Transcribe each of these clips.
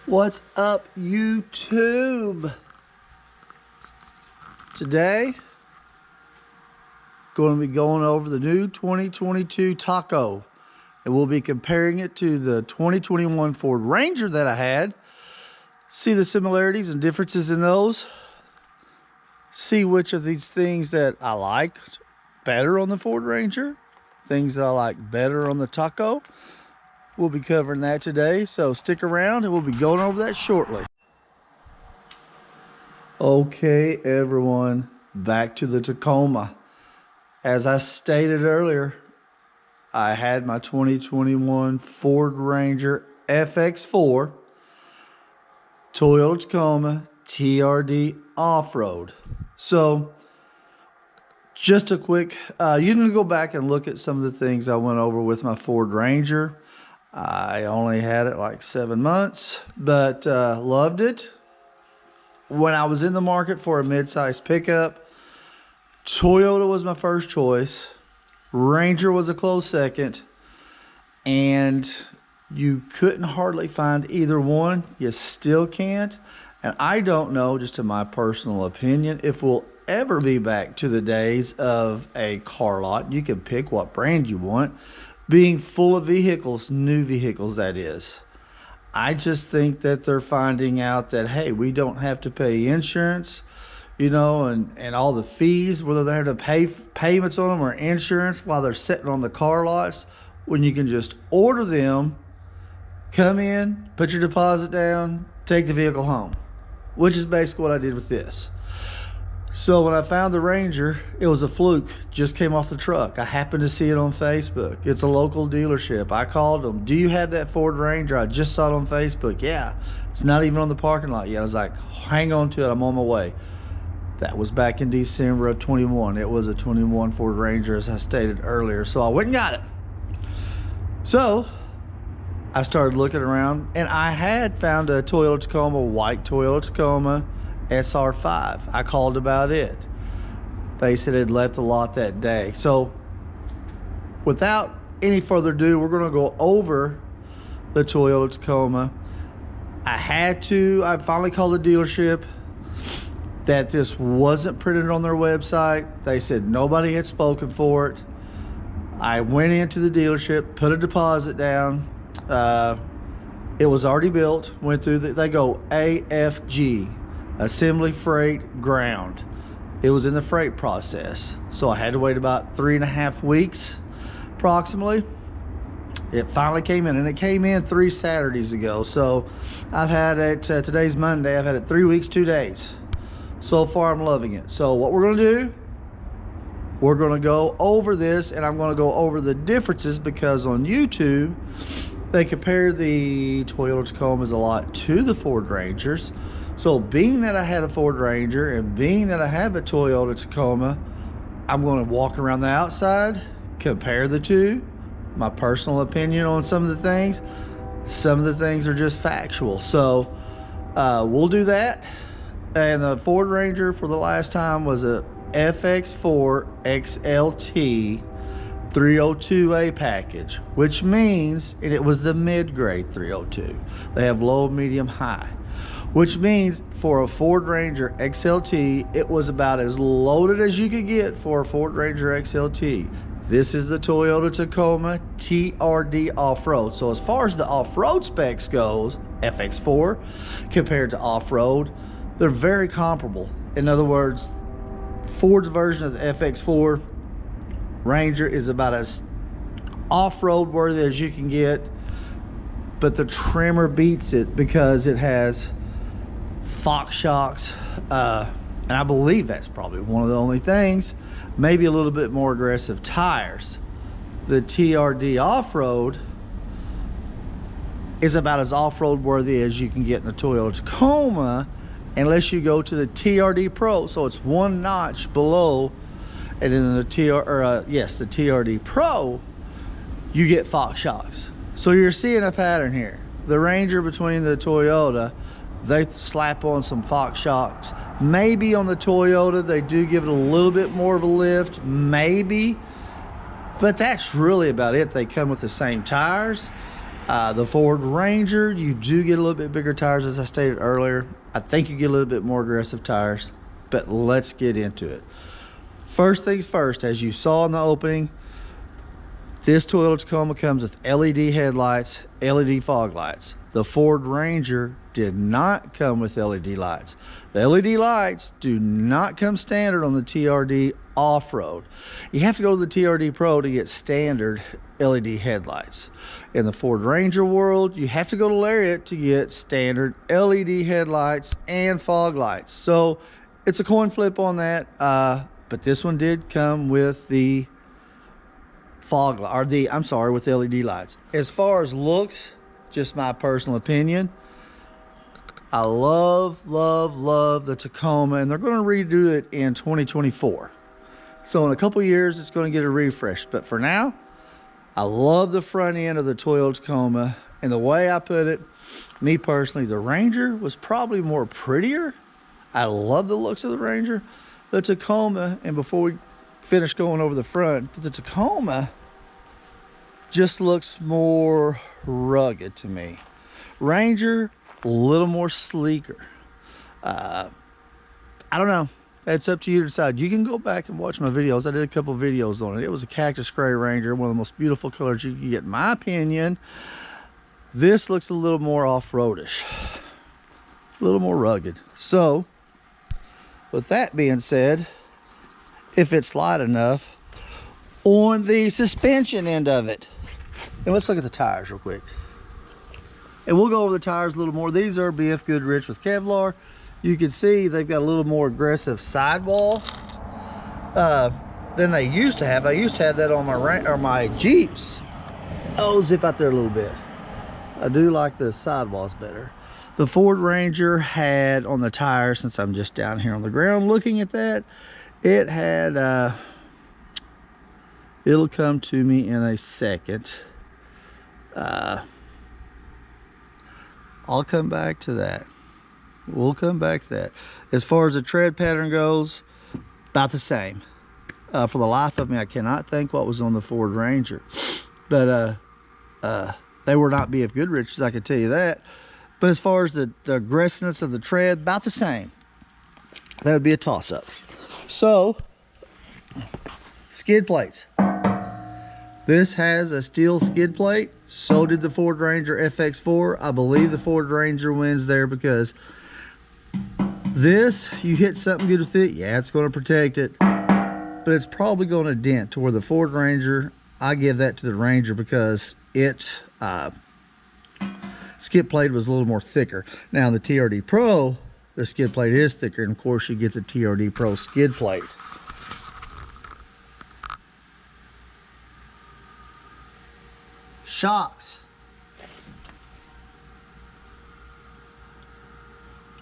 What's up, YouTube? Today, going to be going over the new 2022 Taco, and we'll be comparing it to the 2021 Ford Ranger that I had. See the similarities and differences in those. See which of these things that I liked better on the Ford Ranger, things that I like better on the Taco. We'll be covering that today, so stick around and we'll be going over that shortly. Okay, everyone, back to the Tacoma. As I stated earlier, I had my 2021 Ford Ranger Fx4 Toyota Tacoma TRD Off-Road. So, just a quick, you can go back and look at some of the things I went over with my Ford Ranger. I only had it like 7 months, but loved it. When I was in the market for a mid-size pickup, Toyota was my first choice. Ranger was a close second. And you couldn't hardly find either one. You still can't. And I don't know, just in my personal opinion, if we'll ever be back to the days of a car lot. You can pick what brand you want, being full of vehicles, new vehicles that is. I just think that they're finding out that, hey, we don't have to pay insurance, you know, and all the fees, whether they have to pay payments on them or insurance while they're sitting on the car lots, when you can just order them, come in, put your deposit down, take the vehicle home, which is basically what I did with this. So when I found the Ranger, it was a fluke, just came off the truck. I happened to see it on Facebook. It's a local dealership. I called them, do you have that Ford Ranger? I just saw it on Facebook. Yeah, it's not even on the parking lot yet. I was like, hang on to it, I'm on my way. That was back in December of 21. It was a 21 Ford Ranger, as I stated earlier. So I went and got it. So I started looking around, and I had found a Toyota Tacoma, white Toyota Tacoma, SR5. I called about it. They said it had left the lot that day. So without any further ado, we're going to go over the Toyota Tacoma. I finally called the dealership that this wasn't printed on their website. They said nobody had spoken for it. I went into the dealership, put a deposit down. It was already built, went through they go AFG. Assembly, freight, ground. It was in the freight process, so I had to wait about 3.5 weeks approximately. It finally came in, and it came in 3 Saturdays ago. So I've had it, today's Monday, I've had it 3 weeks, 2 days. So far I'm loving it. So what we're going to do, we're going to go over this, and I'm going to go over the differences, because on YouTube they compare the Toyota Tacomas a lot to the Ford Rangers. So being that I had a Ford Ranger and being that I have a Toyota Tacoma, I'm going to walk around the outside, compare the two, my personal opinion on some of the things. Some of the things are just factual. So we'll do that. And the Ford Ranger for the last time was a FX4 XLT 302A package, which means, and it was the mid-grade 302. They have low, medium, high. Which means for a Ford Ranger XLT, it was about as loaded as you could get for a Ford Ranger XLT. This is the Toyota Tacoma TRD Off-Road. So as far as the off-road specs goes, FX4 compared to off-road, they're very comparable. In other words, Ford's version of the FX4 Ranger is about as off-road worthy as you can get, but the trimmer beats it because it has Fox shocks, and I believe that's probably one of the only things, maybe a little bit more aggressive tires. The TRD Off-Road is about as off-road worthy as you can get in a Toyota Tacoma, unless you go to the TRD Pro, so it's one notch below. And then the TRD Pro, you get Fox shocks. So you're seeing a pattern here. The Ranger between the Toyota, they slap on some Fox shocks. Maybe on the Toyota, they do give it a little bit more of a lift, maybe. But that's really about it. They come with the same tires. The Ford Ranger, you do get a little bit bigger tires, as I stated earlier. I think you get a little bit more aggressive tires, but let's get into it. First things first, as you saw in the opening, this Toyota Tacoma comes with LED headlights, LED fog lights. The Ford Ranger did not come with LED lights. The LED lights do not come standard on the TRD Offroad. You have to go to the TRD Pro to get standard LED headlights. In the Ford Ranger world, you have to go to Lariat to get standard LED headlights and fog lights. So it's a coin flip on that, but this one did come with the fog light, or with LED lights. As far as looks, just my personal opinion, I love the Tacoma, and they're going to redo it in 2024. So in a couple years, it's going to get a refresh. But for now, I love the front end of the Toyota Tacoma. And the way I put it, me personally, the Ranger was probably more prettier. I love the looks of the Ranger. The Tacoma, and before we finish going over the front, but the Tacoma just looks more rugged to me. Ranger, a little more sleeker. I don't know. It's up to you to decide. You can go back and watch my videos. I did a couple of videos on it. It was a cactus gray Ranger, one of the most beautiful colors you can get, in my opinion. This looks a little more off-roadish, a little more rugged. So, with that being said, if it's light enough, on the suspension end of it, and let's look at the tires real quick. And we'll go over the tires a little more. These are BF Goodrich with Kevlar. You can see they've got a little more aggressive sidewall than they used to have. I used to have that on my Jeeps. Oh, zip out there a little bit. I do like the sidewalls better. The Ford Ranger had on the tire, since I'm just down here on the ground looking at that, it had, it'll come to me in a second. I'll come back to that. We'll come back to that. As far as the tread pattern goes, about the same. For the life of me, I cannot think what was on the Ford Ranger. But they were not BF Goodrich's, I can tell you that. But as far as the aggressiveness of the tread, about the same. That would be a toss-up. So, skid plates. This has a steel skid plate. So did the Ford Ranger Fx4. I believe the Ford Ranger wins there because this, you hit something good with it, yeah, it's going to protect it, but it's probably going to dent, to where the Ford Ranger, I give that to the Ranger because it skid plate was a little more thicker. Now the TRD Pro, the skid plate is thicker, and of course you get the TRD Pro skid plate. Shocks.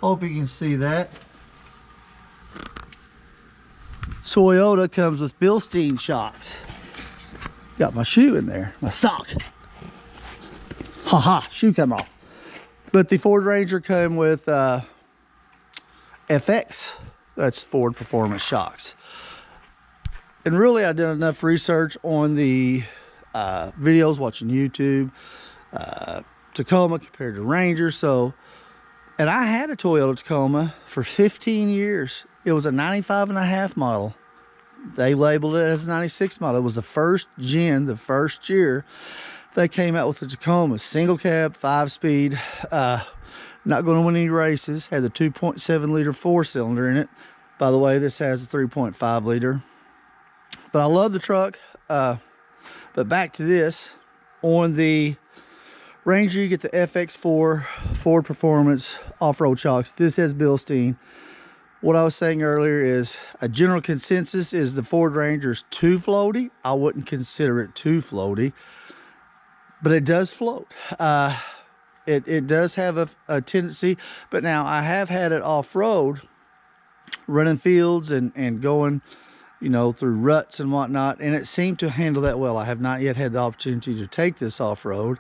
Hope you can see that. Toyota comes with Bilstein shocks. Got my shoe in there, my sock. Haha, shoe come off. But the Ford Ranger came with FX. That's Ford Performance shocks. And really, I did enough research on the videos, watching YouTube, Tacoma compared to Ranger. So, and I had a Toyota Tacoma for 15 years. It was a 95.5 model. They labeled it as a 96 model. It was the first gen, the first year they came out with the Tacoma. Single cab, 5-speed, not going to win any races. Had the 2.7 liter 4-cylinder in it. By the way, this has a 3.5 liter. But I love the truck. But back to this, on the Ranger, you get the FX4 Ford Performance off-road shocks. This has Bilstein. What I was saying earlier is a general consensus is the Ford Ranger's too floaty. I wouldn't consider it too floaty, but it does float. It does have a tendency, but now I have had it off-road, running fields and going, you know, through ruts and whatnot, and it seemed to handle that well. I have not yet had the opportunity to take this off-road.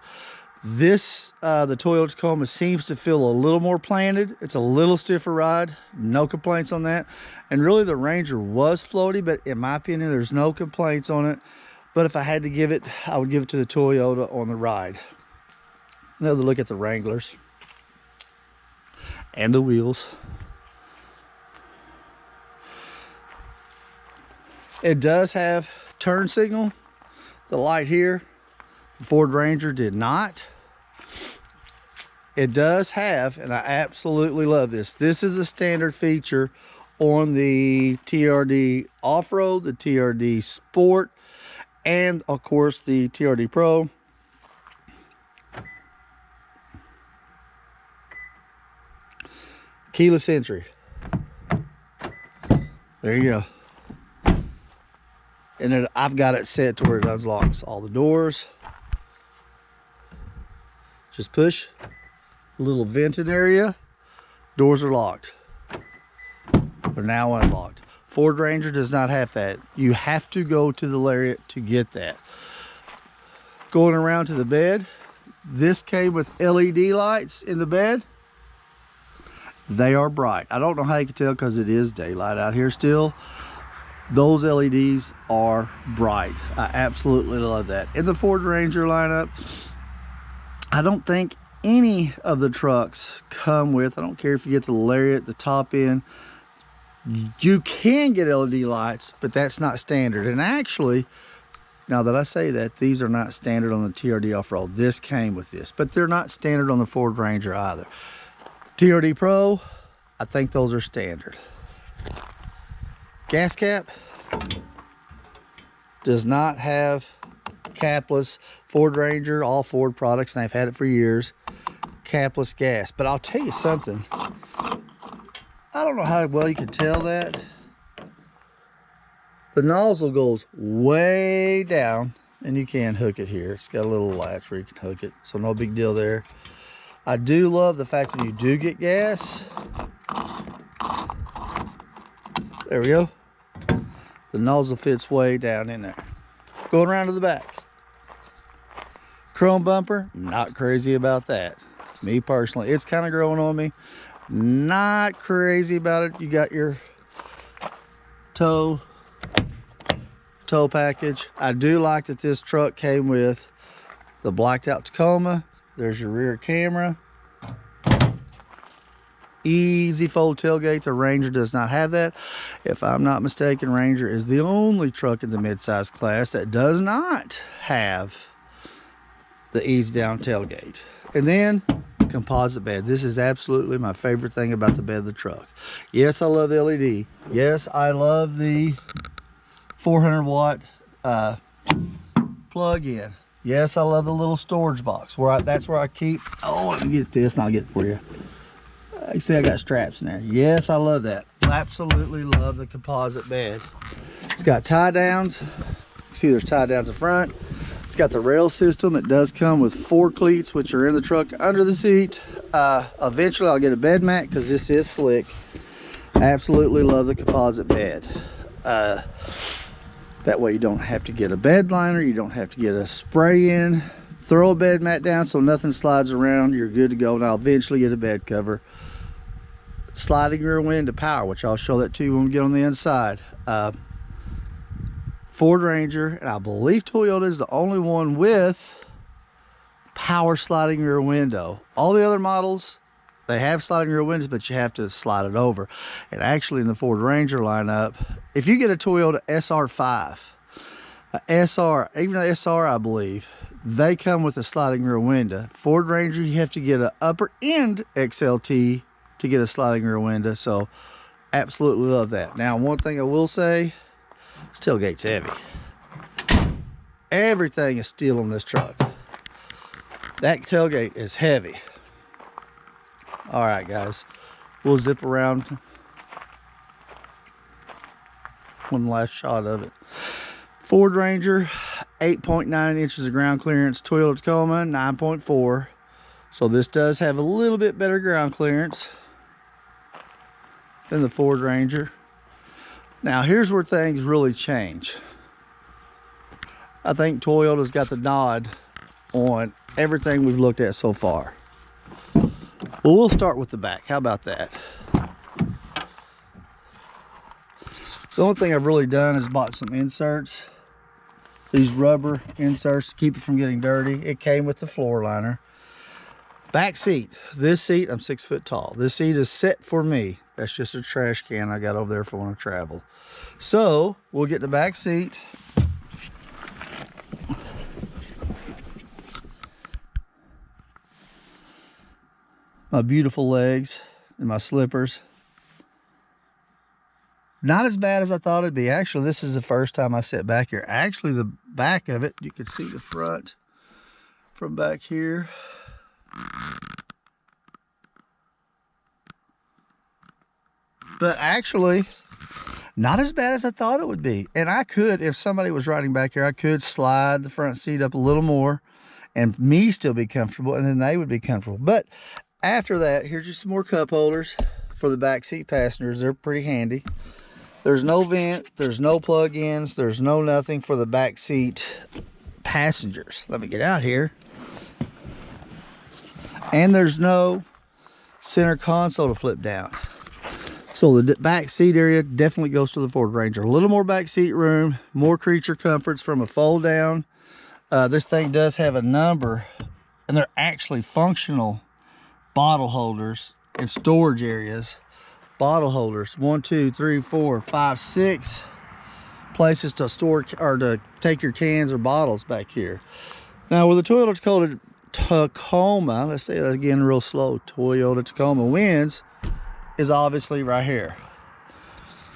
This, the Toyota Tacoma seems to feel a little more planted. It's a little stiffer ride. No complaints on that. And really the Ranger was floaty, but in my opinion, there's no complaints on it. But if I had to give it, I would give it to the Toyota on the ride. Another look at the Wranglers and the wheels. It does have turn signal. The light here, the Ford Ranger did not. It does have, and I absolutely love this. This is a standard feature on the TRD Off-Road, the TRD Sport, and of course the TRD Pro. Keyless entry. There you go. And then I've got it set to where it unlocks all the doors. Just push a little vented area. Doors are locked. They're now unlocked. Ford Ranger does not have that. You have to go to the lariat to get that. Going around to the bed, this came with LED lights in the bed. They are bright. I don't know how you can tell because it is daylight out here still. Those LEDs are bright. I absolutely love that. In the Ford Ranger lineup, I don't think any of the trucks come with, I don't care if you get the lariat, the top end, you can get LED lights, but that's not standard. And actually, now that I say that, these are not standard on the TRD Off-Road. This came with this, but they're not standard on the Ford Ranger either. TRD Pro, I think those are standard. Gas cap does not have capless. Ford Ranger, all Ford products, and they've had it for years, capless gas. But I'll tell you something, I don't know how well you can tell that. The nozzle goes way down, and you can hook it here. It's got a little latch where you can hook it, so no big deal there. I do love the fact that you do get gas. There we go. The nozzle fits way down in there. Going around to the back. Chrome bumper, not crazy about that. Me personally, it's kind of growing on me. Not crazy about it. You got your tow package. I do like that this truck came with the blacked out Tacoma. There's your rear camera. Easy fold tailgate. The Ranger does not have that. If I'm not mistaken, Ranger is the only truck in the midsize class that does not have the easy down tailgate. And then composite bed. This is absolutely my favorite thing about the bed of the truck. Yes, I love the LED. Yes, I love the 400 watt plug-in. Yes, I love the little storage box that's where I keep. Oh, let me get this and I'll get it for you. You see I got straps in there. Yes, I love that. Absolutely love the composite bed. It's got tie downs. You see there's tie downs in front. It's got the rail system. It does come with 4 cleats, which are in the truck under the seat. Eventually I'll get a bed mat because this is slick. Absolutely love the composite bed. That way you don't have to get a bed liner. You don't have to get a spray in. Throw a bed mat down so nothing slides around. You're good to go. And I'll eventually get a bed cover. Sliding rear window power, which I'll show that to you when we get on the inside. Ford Ranger, and I believe Toyota is the only one with power sliding rear window. All the other models, they have sliding rear windows, but you have to slide it over. And actually in the Ford Ranger lineup, if you get a Toyota SR5, even an SR, I believe, they come with a sliding rear window. Ford Ranger, you have to get an upper end XLT to get a sliding rear window. So absolutely love that. Now, one thing I will say, this tailgate's heavy. Everything is steel on this truck. That tailgate is heavy. All right, guys, we'll zip around one last shot of it. Ford Ranger, 8.9 inches of ground clearance. Toyota Tacoma, 9.4. So this does have a little bit better ground clearance than the Ford Ranger. Now here's where things really change. I think Toyota's got the nod on everything we've looked at so far. Well, we'll start with the back. How about that? The only thing I've really done is bought some inserts. These rubber inserts to keep it from getting dirty. It came with the floor liner. Back seat. This seat, I'm 6 foot tall. This seat is set for me. That's just a trash can I got over there for when I travel. So we'll get the back seat. My beautiful legs and my slippers. Not as bad as I thought it'd be. Actually, this is the first time I've sat back here. Actually, the back of it, you can see the front from back here. But actually, not as bad as I thought it would be. And I could, if somebody was riding back here, I could slide the front seat up a little more and me still be comfortable, and then they would be comfortable. But after that, here's just some more cup holders for the back seat passengers. They're pretty handy. There's no vent, there's no plug-ins, there's no nothing for the back seat passengers. Let me get out here. And there's no center console to flip down. So the back seat area definitely goes to the Ford Ranger. A little more back seat room, more creature comforts from a fold down. This thing does have a number, and they're actually functional bottle holders and storage areas. Bottle holders, 1, 2, 3, 4, 5, 6 places to store or to take your cans or bottles back here. Now with the Toyota Tacoma, let's say that again real slow, Toyota Tacoma winds is obviously right here.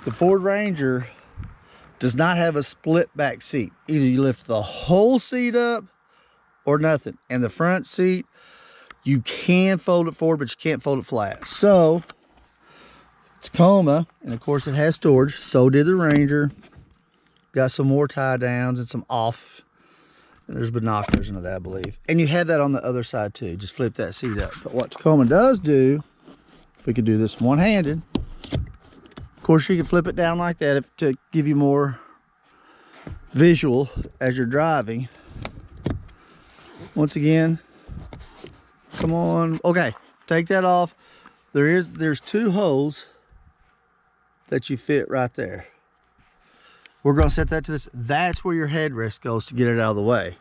The Ford Ranger does not have a split back seat. Either you lift the whole seat up or nothing. And the front seat, you can fold it forward, but you can't fold it flat. So Tacoma, and of course it has storage, so did the Ranger. Got some more tie downs and some off. And there's binoculars into that, I believe. And you have that on the other side too. Just flip that seat up. But what Tacoma does do, if we could do this one-handed, of course you can flip it down like that to give you more visual as you're driving. Once again, come on. Okay, take that off. There's 2 holes that you fit right there. We're going to set that to this. That's where your headrest goes to get it out of the way.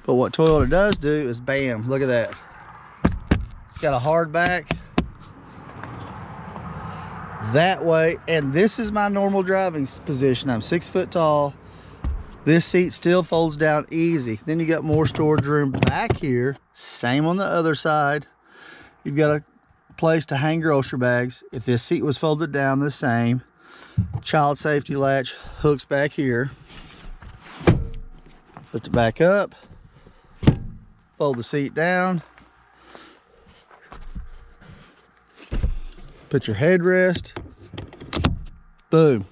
But what Toyota does do is, bam, look at that. It's got a hard back. That way, and this is my normal driving position. I'm 6 foot tall. This seat still folds down easy. Then you got more storage room back here. Same on the other side. You've got a place to hang grocery bags. If this seat was folded down, the same. Child safety latch hooks back here. Lift it back up. Fold the seat down. Put your headrest. Boom.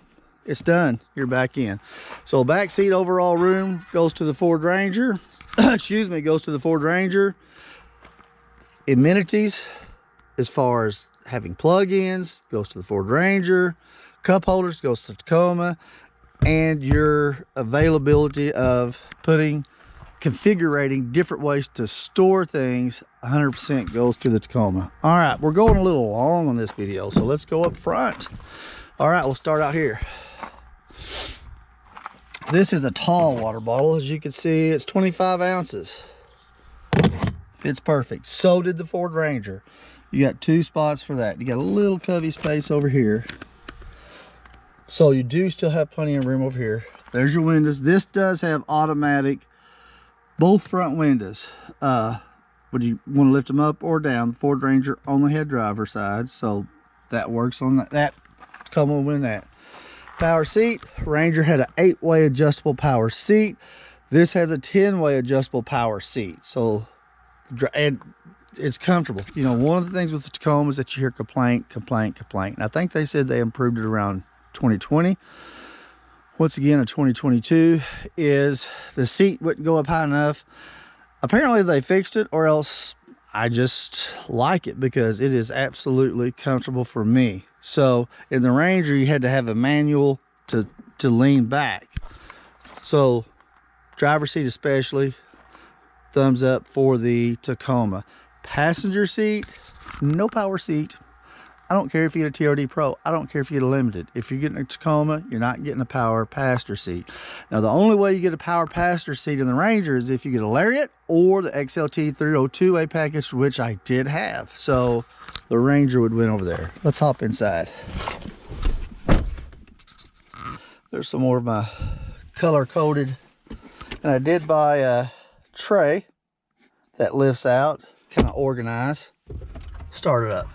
It's done. You're back in. So back seat overall room goes to the Ford Ranger. Excuse me, goes to the Ford Ranger. Amenities, as far as having plug-ins, goes to the Ford Ranger. Cup holders goes to Tacoma. And your availability of configuring different ways to store things, 100% goes to the Tacoma. All right, we're going a little long on this video, so let's go up front. All right, we'll start out here. This is a tall water bottle. As you can see, it's 25 ounces. Fits perfect. So did the Ford Ranger. You got 2 spots for that. You got a little cubby space over here. So you do still have plenty of room over here. There's your windows. This does have automatic, both front windows. Would you want to lift them up or down? The Ford Ranger only had driver's side, so that works on that. Come on with that. Power seat. Ranger had an 8-way adjustable power seat. This has a 10-way adjustable power seat. So, and it's comfortable. You know, one of the things with the Tacoma is that you hear complaint. And I think they said they improved it around 2020. Once again, in 2022 is the seat wouldn't go up high enough. Apparently they fixed it, or else I just like it because it is absolutely comfortable for me. So in the Ranger, you had to have a manual to lean back. So driver's seat especially, thumbs up for the Tacoma. Passenger seat, no power seat. I don't care if you get a TRD Pro. I don't care if you get a Limited. If you're getting a Tacoma, you're not getting a power passenger seat. Now, the only way you get a power passenger seat in the Ranger is if you get a Lariat or the XLT 302A package, which I did have. So the Ranger would win over there. Let's hop inside. There's some more of my color-coded. And I did buy a tray that lifts out, kind of organized. Start it up.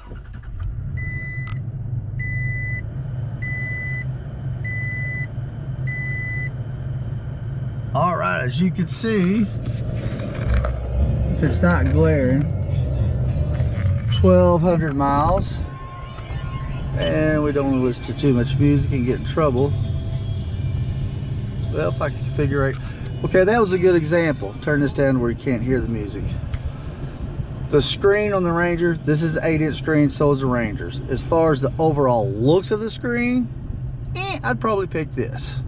All right, as you can see, if it's not glaring, 1,200 miles. And we don't want to listen to too much music and get in trouble. Well, if I can figure out. Okay, that was a good example. Turn this down where you can't hear the music. The screen on the Ranger, this is an 8-inch screen, so is the Ranger's. As far as the overall looks of the screen, I'd probably pick this.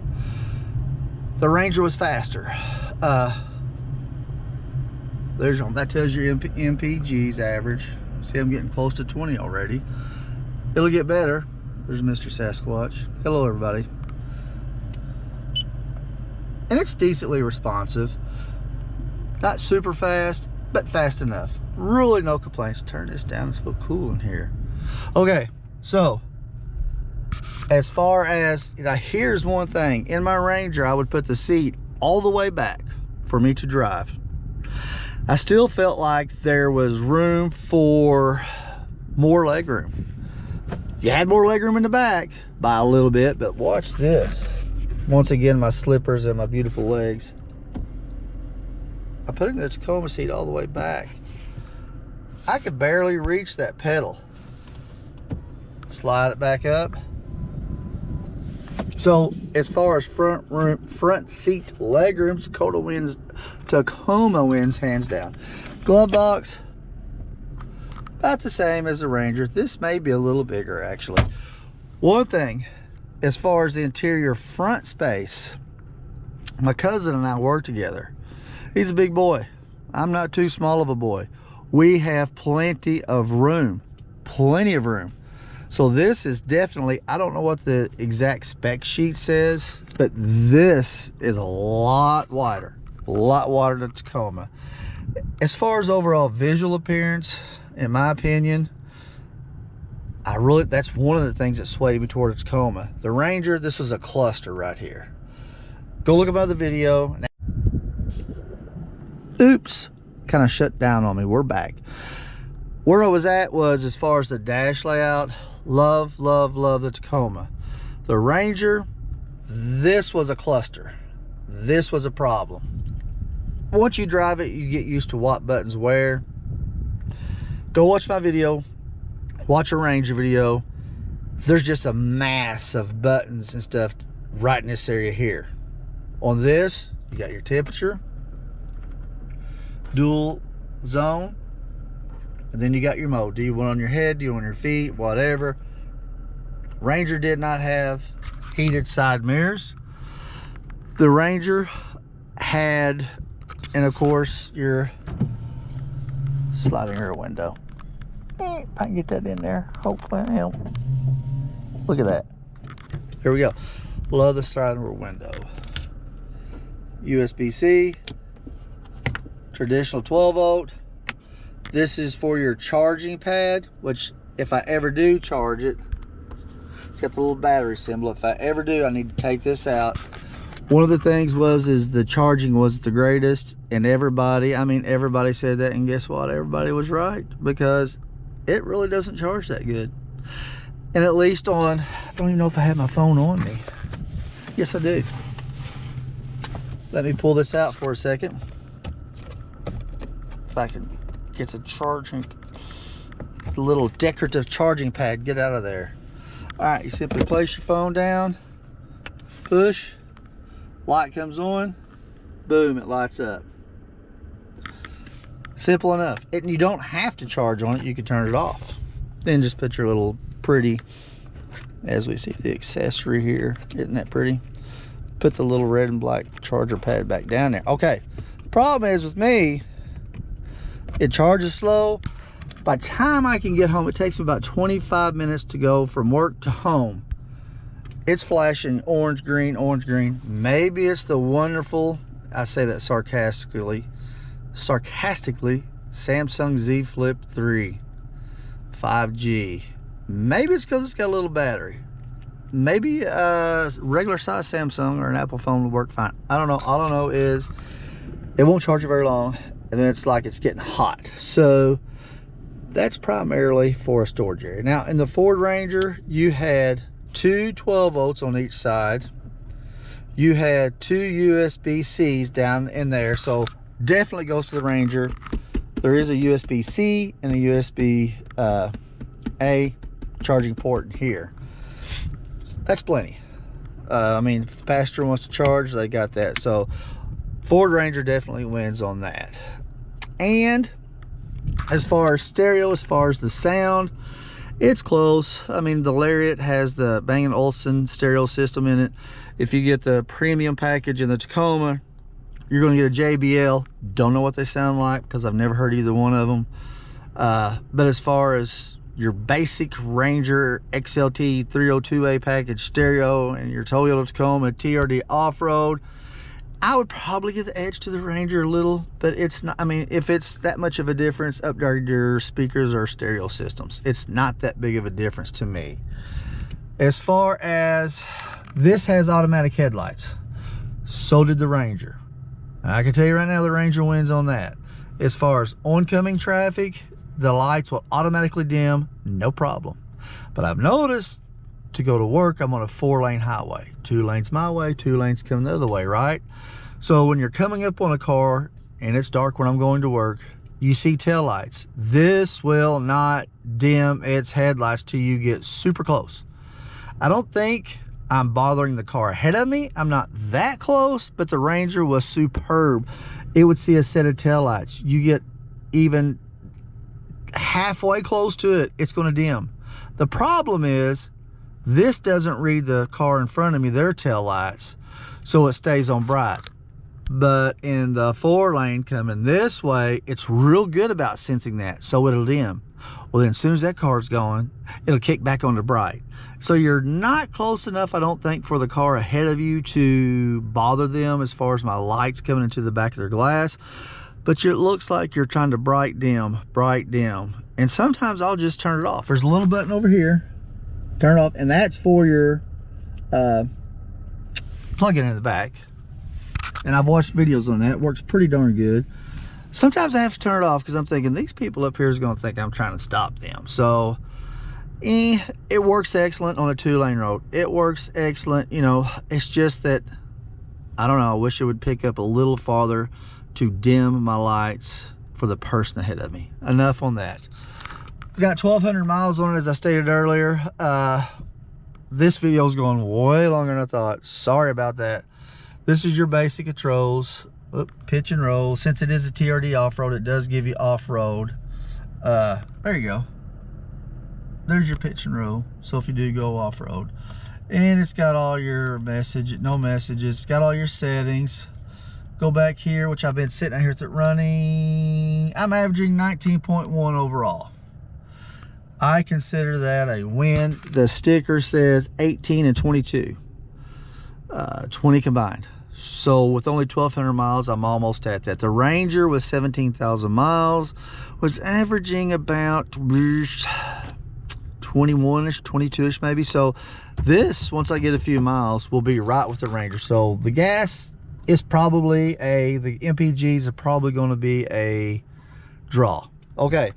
The Ranger was faster. That tells you MPG's average. See, I'm getting close to 20 already. It'll get better. There's Mr. Sasquatch. Hello, everybody. And it's decently responsive. Not super fast, but fast enough. Really no complaints. Turn this down. It's a little cool in here. Okay, so as far as, here's one thing. In my Ranger, I would put the seat all the way back for me to drive. I still felt like there was room for more leg room. You had more leg room in the back by a little bit, but watch this. Once again, my slippers and my beautiful legs. I'm putting the Tacoma seat all the way back. I could barely reach that pedal. Slide it back up. So as far as front seat leg room, Tacoma wins hands down. Glove box, about the same as the Ranger. This may be a little bigger actually. One thing, as far as the interior front space, my cousin and I work together. He's a big boy. I'm not too small of a boy. We have plenty of room. Plenty of room. So this is definitely, I don't know what the exact spec sheet says, but this is a lot wider than Tacoma. As far as overall visual appearance, in my opinion, that's one of the things that swayed me toward Tacoma. The Ranger, this was a cluster right here. Go look at my other video. Oops, kind of shut down on me. We're back. Where I was at was, as far as the dash layout, love the Tacoma. The Ranger, this was a cluster. This was a problem. Once you drive it, you get used to what buttons where. Go watch my video. Watch a Ranger video. There's just a mass of buttons and stuff right in this area here. On this, you got your temperature, dual zone, and then you got your mode. Do you want on your head? Do you want on your feet? Whatever. Ranger did not have heated side mirrors. The Ranger had, and of course, your sliding rear window. If I can get that in there, hopefully I am. Look at that. There we go. Love the sliding rear window. USB-C, traditional 12 volt. This is for your charging pad, which if I ever do charge it, it's got the little battery symbol. If I ever do, I need to take this out. One of the things is the charging wasn't the greatest, and everybody said that, and guess what? Everybody was right, because it really doesn't charge that good. And at least on, I don't even know if I have my phone on me. Yes, I do. Let me pull this out for a second. If I can get the charging, the little decorative charging pad, get out of there. All right, you simply place your phone down, push, light comes on, boom, it lights up. Simple enough. And you don't have to charge on it, you can turn it off. Then just put your little pretty, as we see the accessory here, isn't that pretty? Put the little red and black charger pad back down there. Okay, problem is with me, it charges slow. By the time I can get home, it takes me about 25 minutes to go from work to home. It's flashing orange, green, orange, green. Maybe it's the wonderful, I say that sarcastically, Samsung Z Flip 3 5G. Maybe it's because it's got a little battery. Maybe a regular size Samsung or an Apple phone would work fine. I don't know. All I know is it won't charge you very long, and then it's like it's getting hot. So that's primarily for a storage area. Now in the Ford Ranger, you had two 12 volts on each side. You had two USB-Cs down in there, so definitely goes to the Ranger. There is a USB-C and a USB-A charging port in here. That's plenty. I mean, if the passenger wants to charge, they got that. So Ford Ranger definitely wins on that. And as far as stereo, as far as the sound, it's close. I mean, the Lariat has the Bang & Olufsen stereo system in it. If you get the premium package in the Tacoma, you're going to get a JBL. Don't know what they sound like because I've never heard either one of them. But as far as your basic Ranger XLT 302A package stereo and your Toyota Tacoma TRD Offroad, I would probably give the edge to the Ranger a little, but it's not, I mean, if it's that much of a difference, upgrade your speakers or stereo systems. It's not that big of a difference to me. As far as this has automatic headlights, so did the Ranger. I can tell you right now, the Ranger wins on that. As far as oncoming traffic, the lights will automatically dim, no problem. But I've noticed to go to work, I'm on a 4-lane highway. 2 lanes my way, 2 lanes coming the other way, right? So when you're coming up on a car and it's dark when I'm going to work, you see tail lights. This will not dim its headlights till you get super close. I don't think I'm bothering the car ahead of me. I'm not that close, but the Ranger was superb. It would see a set of tail lights. You get even halfway close to it, it's going to dim. The problem is this doesn't read the car in front of me, their tail lights, so it stays on bright. But in the 4-lane coming this way, it's real good about sensing that, so it'll dim. Well, then as soon as that car's going, it'll kick back on to bright. So you're not close enough, I don't think, for the car ahead of you to bother them as far as my lights coming into the back of their glass. But it looks like you're trying to bright dim. And sometimes I'll just turn it off. There's a little button over here, turn it off, and that's for your plug-in in the back. And I've watched videos on that. It works pretty darn good. Sometimes I have to turn it off because I'm thinking these people up here is going to think I'm trying to stop them. So it works excellent on a 2-lane road. It works excellent. You know, it's just that, I don't know, I wish it would pick up a little farther to dim my lights for the person ahead of me. Enough on that. I've got 1,200 miles on it, as I stated earlier. This video is going way longer than I thought. Sorry about that. This is your basic controls. Pitch and roll. Since it is a TRD off-road, it does give you off-road. There you go. There's your pitch and roll. So if you do go off-road. And it's got all your no messages. It's got all your settings. Go back here, which I've been sitting out here running. I'm averaging 19.1 overall. I consider that a win. The sticker says 18 and 22. 20 combined. So with only 1,200 miles, I'm almost at that. The Ranger with 17,000 miles was averaging about 21-ish, 22-ish maybe. So this, once I get a few miles, will be right with the Ranger. So the gas is probably the MPGs are probably going to be a draw. Okay,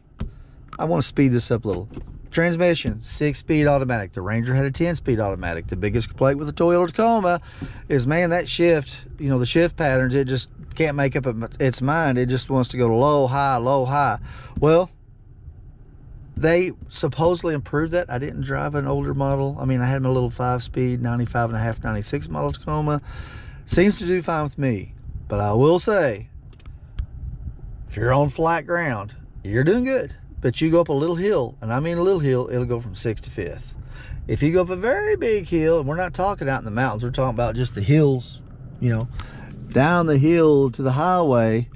I want to speed this up a little. Transmission, 6-speed automatic. The Ranger had a 10-speed automatic. The biggest complaint with the Toyota Tacoma is, man, that shift, you know, the shift patterns, it just can't make up its mind. It just wants to go to low, high, low, high. Well, they supposedly improved that. I didn't drive an older model. I mean, I had my little 5-speed 95.5, 96 model Tacoma. Seems to do fine with me. But I will say, if you're on flat ground, you're doing good. But you go up a little hill, and I mean a little hill, it'll go from 6th to 5th. If you go up a very big hill, and we're not talking out in the mountains, we're talking about just the hills, you know, down the hill to the highway,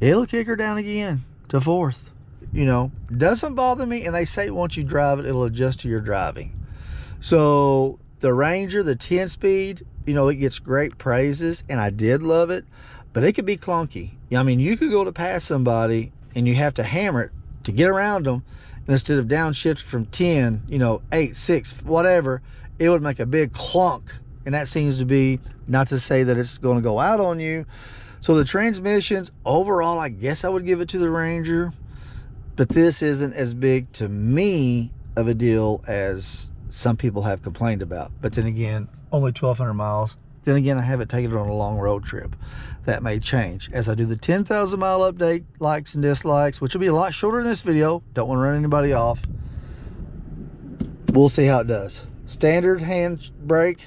it'll kick her down again to 4th. you know, doesn't bother me. And they say once you drive it, it'll adjust to your driving. So the Ranger, the 10-speed, you know, it gets great praises, and I did love it, but it could be clunky. I mean, you could go to pass somebody and you have to hammer it to get around them, and instead of downshift from 10, you know, 8, 6, whatever, it would make a big clunk. And that seems to be, not to say that it's going to go out on you. So the transmissions, overall, I guess I would give it to the Ranger, but this isn't as big to me of a deal as some people have complained about. But then again, only 1,200 miles. Then again, I haven't taken it on a long road trip. That may change as I do the 10,000 mile update, likes and dislikes, which will be a lot shorter than this video. Don't want to run anybody off. We'll see how it does. Standard hand brake.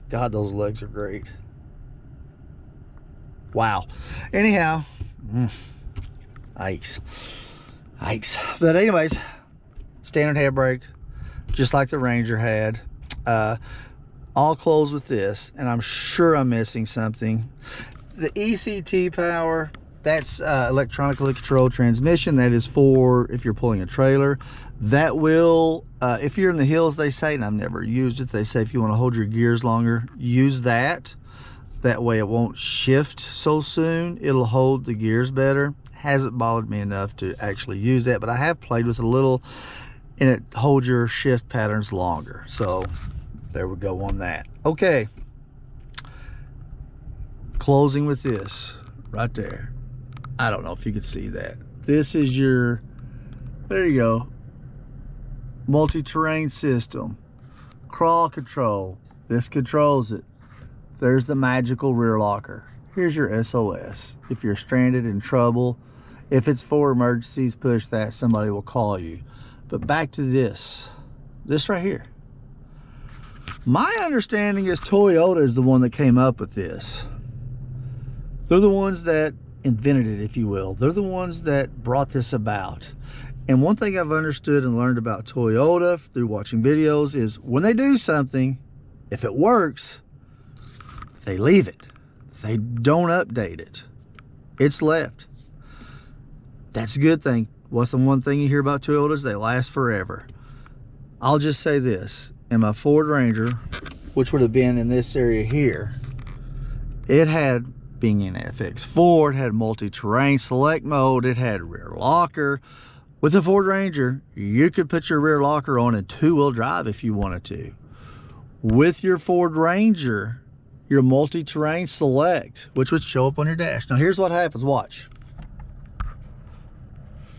God, those legs are great. Wow. Anyhow, yikes. But anyways, standard handbrake, just like the Ranger had. I'll close with this, and I'm sure I'm missing something. The ECT power, that's electronically controlled transmission. That is for if you're pulling a trailer. That will, if you're in the hills, they say, and I've never used it, they say if you want to hold your gears longer, use that. That way it won't shift so soon. It'll hold the gears better. Hasn't bothered me enough to actually use that, but I have played with it a little, and it holds your shift patterns longer. So there we go on that. Okay. Closing with this right there. I don't know if you could see that. This is your, there you go, multi-terrain system. Crawl control. This controls it. There's the magical rear locker. Here's your SOS. If you're stranded in trouble, if it's for emergencies, push that, somebody will call you. But back to this right here. My understanding is Toyota is the one that came up with this. They're the ones that invented it, if you will. They're the ones that brought this about. And one thing I've understood and learned about Toyota through watching videos is when they do something, if it works, they leave it. They don't update it. It's left. That's a good thing. What's the one thing you hear about Toyotas? They last forever. I'll just say this. In my Ford Ranger, which would have been in this area here, it had, being an FX4, it had multi-terrain select mode, it had rear locker. With the Ford Ranger, you could put your rear locker on in two-wheel drive if you wanted to. With your Ford Ranger, your multi-terrain select, which would show up on your dash. Now here's what happens, watch.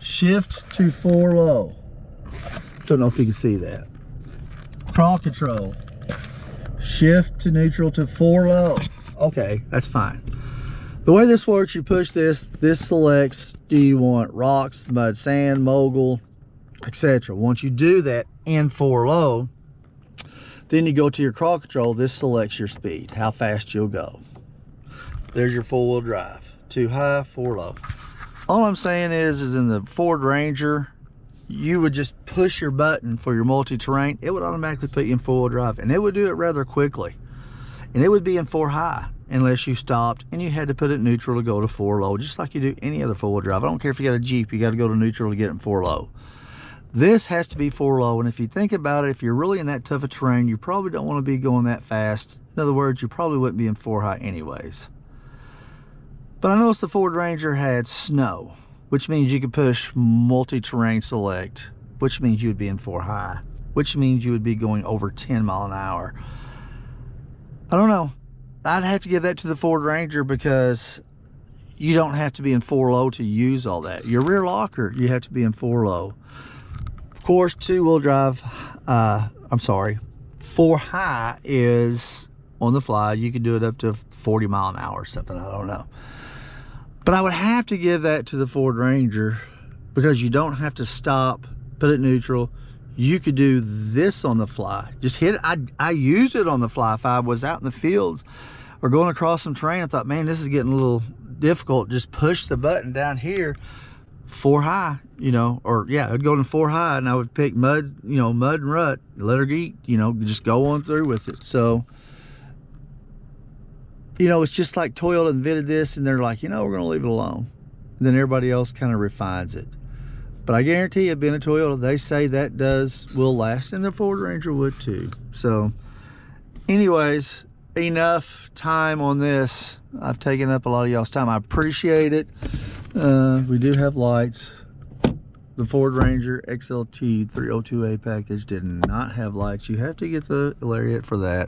Shift to 4 low. Don't know if you can see that. Crawl control. Shift to neutral to 4 low. Okay, that's fine. The way this works, you push this, this selects, do you want rocks, mud, sand, mogul, etc. Once you do that in 4 low, then you go to your crawl control, this selects your speed, how fast you'll go. There's your 4-wheel drive. 2 high, 4 low. All I'm saying is in the Ford Ranger, you would just push your button for your multi-terrain. It would automatically put you in 4-wheel drive, and it would do it rather quickly. And it would be in 4 high unless you stopped and you had to put it neutral to go to 4 low, just like you do any other 4-wheel drive. I don't care if you got a Jeep, you got to go to neutral to get it in 4 low. This has to be 4 low, and if you think about it, if you're really in that tough a terrain, you probably don't want to be going that fast. In other words, you probably wouldn't be in 4 high anyways. But I noticed the Ford Ranger had snow, which means you could push multi-terrain select, which means you would be in 4 high, which means you would be going over 10 mile an hour. I don't know. I'd have to give that to the Ford Ranger because you don't have to be in 4 low to use all that. Your rear locker, you have to be in 4 low. Of course, 2-wheel drive, 4 high is on the fly. You can do it up to 40 mile an hour or something, I don't know. But I would have to give that to the Ford Ranger because you don't have to stop, put it neutral. You could do this on the fly. Just hit it. I used it on the fly. If I was out in the fields or going across some terrain, I thought, man, this is getting a little difficult. Just push the button down here, 4 high, you know, or yeah, I'd go to 4 high and I would pick mud, you know, mud and rut, let her eat, you know, just go on through with it. So, you know, it's just like Toyota invented this and they're like, you know, we're going to leave it alone. And then everybody else kind of refines it. But I guarantee you, being a Toyota, they say that will last, and the Ford Ranger would too. So anyways, enough time on this. I've taken up a lot of y'all's time. I appreciate it. We do have lights. The Ford Ranger XLT 302A package did not have lights. You have to get the Lariat for that.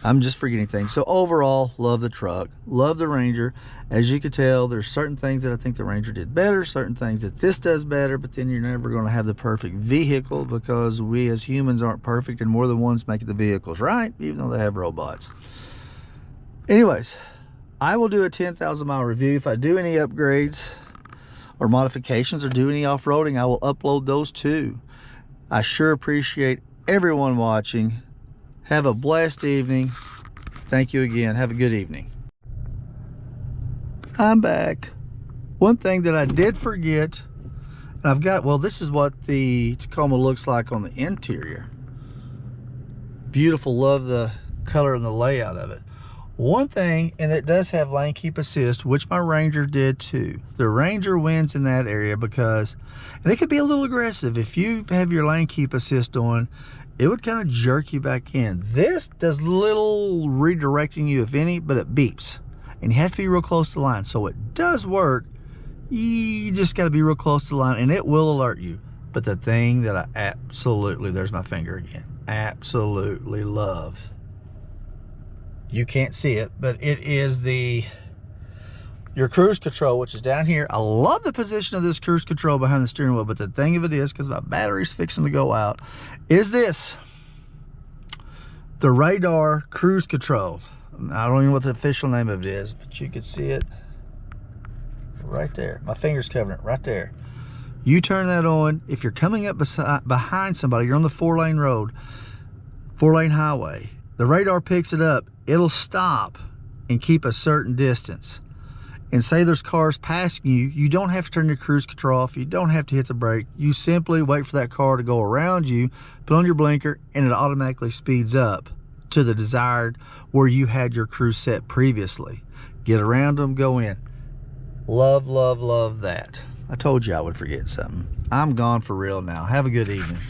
I'm just forgetting things. So overall, love the truck, love the Ranger. As you can tell, there's certain things that I think the Ranger did better, certain things that this does better, but then you're never going to have the perfect vehicle because we as humans aren't perfect, and we're the ones making the vehicles, right? Even though they have robots. Anyways, I will do a 10,000 mile review. If I do any upgrades or modifications or do any off-roading, I will upload those too. I sure appreciate everyone watching. Have a blessed evening. Thank you again. Have a good evening. I'm back. One thing that I did forget, and I've got, well, this is what the Tacoma looks like on the interior. Beautiful. Love the color and the layout of it. One thing, and it does have lane keep assist, which my Ranger did too. The Ranger wins in that area because, and it could be a little aggressive. If you have your lane keep assist on, it would kind of jerk you back in. This does little redirecting you, if any, but it beeps. And you have to be real close to the line. So it does work. You just got to be real close to the line, and it will alert you. But the thing that I absolutely, there's my finger again, absolutely love. You can't see it, but it is your cruise control, which is down here. I love the position of this cruise control behind the steering wheel, but the thing of it is, because my battery's fixing to go out, is this. The radar cruise control. I don't even know what the official name of it is, but you can see it right there. My finger's covering it right there. You turn that on. If you're coming up behind somebody, you're on the 4-lane road, 4-lane highway, the radar picks it up. It'll stop and keep a certain distance. And say there's cars passing you, you don't have to turn your cruise control off. You don't have to hit the brake. You simply wait for that car to go around you, put on your blinker, and it automatically speeds up to the desired where you had your cruise set previously. Get around them, go in. Love, love, love that. I told you I would forget something. I'm gone for real now. Have a good evening.